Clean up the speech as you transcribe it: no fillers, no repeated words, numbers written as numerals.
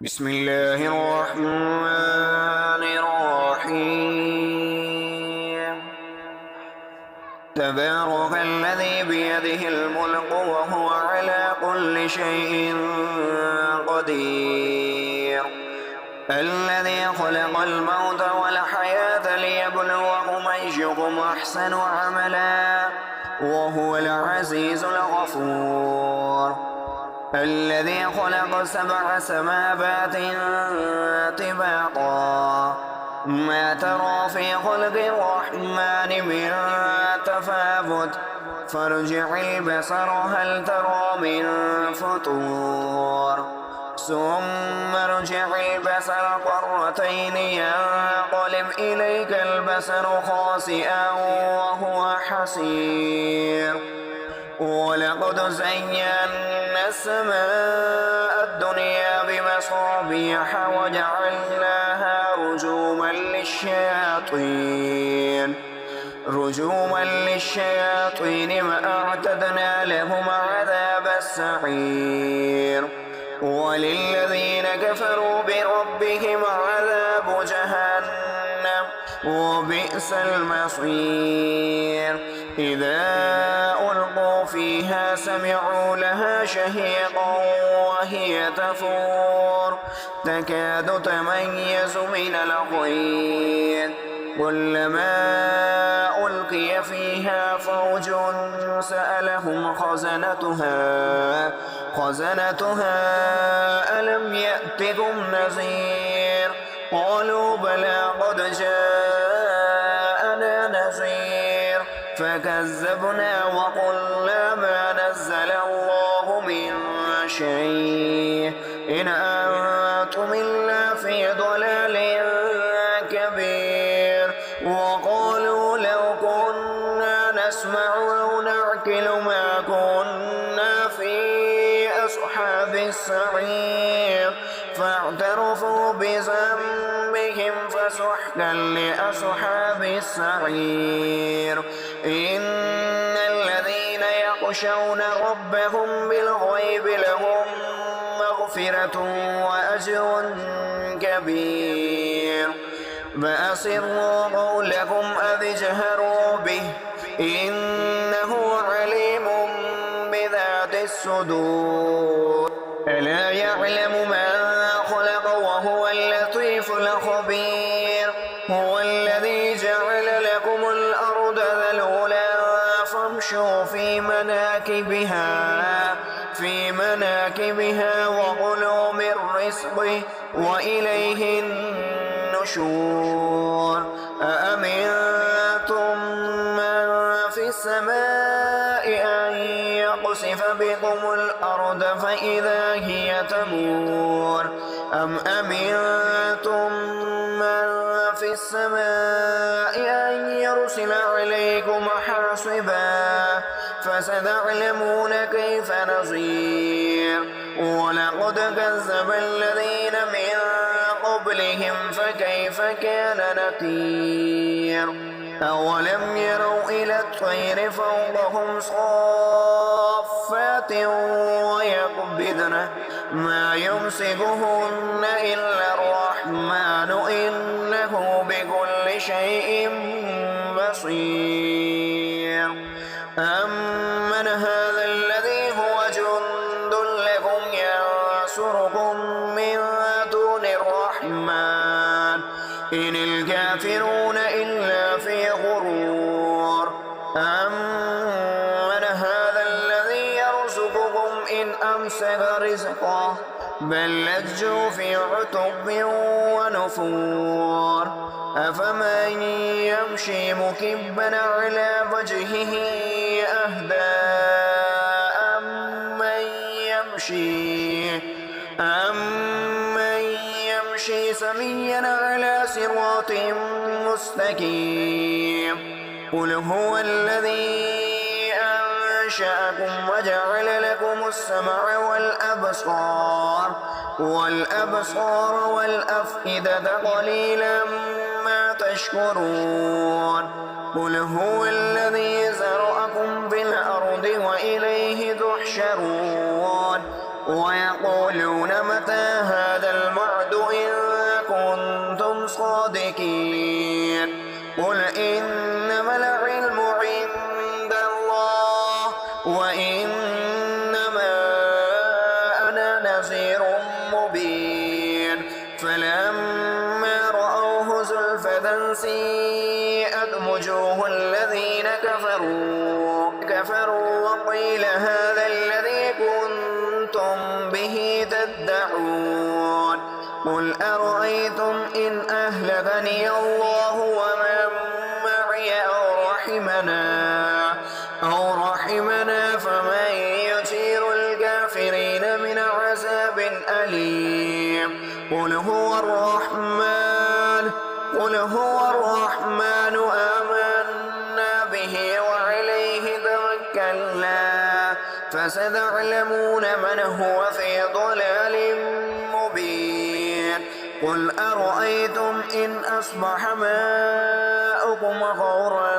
بسم الله الرحمن الرحيم. تبارك الذي بيده الملك وهو على كل شيء قدير، الذي خلق الموت والحياة ليبلوكم أيكم أحسن عملا وهو العزيز الغفور، الذي خلق 7 سماوات طباقا ما ترى في خلق الرحمن من تفاوت فارجع البصر هل ترى من فطور ثم ارجع البصر قرتين ينقلب إليك البصر خاسئا وهو حسير، ولقد زينا السماء الدنيا بمصابيح وجعلناها رجوما للشياطين وأعتدنا لهم عذاب السعير، وللذين كفروا بربهم عذاب جهنم وبئس المصير. إذا ألقوا فيها سمعوا لها شهيقا وهي تفور تكاد تميز من الغيظ، كلما ألقي فيها فوج سألهم خزنتها ألم يأتكم نذير، قالوا بلى قد جاءنا نذير فكذبنا وقلنا ما نزل الله من شيء إن أنتم إلا في ضلال كبير، وقالوا لو كنا نسمع أو نعقل ما كنا في أصحاب السعير، فاعترفوا بذنبهم فسحقا لأصحاب السعير. إن الذين يخشون ربهم بالغيب لهم مغفرة وأجر كبير، فأسروا قولكم أو اجهروا به إنه عليم بذات الصدور، ألا يعلم من خلق وهو اللطيف الخبير، هو الذي جعل لكم الأرض ذلولا فامشوا في مناكبها وكلوا من رزقه وإليه النشور. أأمنتم من في السماء أن يقصف بكم الأرض فإذا هي تمور، أم أمنتم من في السماء أن يرسل عليكم حاصبا فستعلمون كيف نذير. ولقد كذب الذين من قبلهم فكيف كان نكير، أولم يروا إلى الطير فوقهم صافات ويقبضن ما يمسكهن إلا الرحمن إنه بكل شيء بصير. أمن هذا الذي هو جند لكم ينصركم من دون الرحمن إن الكافرون إلا في غرور. أمن هذا الذي يرزقكم إن أمسك رزقه بل لجوا في عتب ونفور، أفمن يمشي مكبا على وجهه أهدى أمن يمشي سويا على صراط مستقيم. قل هو الذي أنشأكم وجعل لكم السمع والأبصار والأفئدة قليلا ما تشكرون. قل هو الذي ذرأكم في الأرض وإليه تحشرون. ويقولون متى هذا الموت قل إنما العلم عند الله وإنما أنا نذير مبين فلما رأوه زلفة سيئت وجوه الذين كفروا وقيل هذا الذي كنتم به تدعون قل أرأيتم إن أهلكني الله ومن معي أو رحمنا فمن يجير الكافرين من عذاب أليم قل هو الرحمن آمنا به وعليه توكلنا فستعلمون من هو في ضلال مبين قل أرأيتم إن أصبح ماؤكم غورا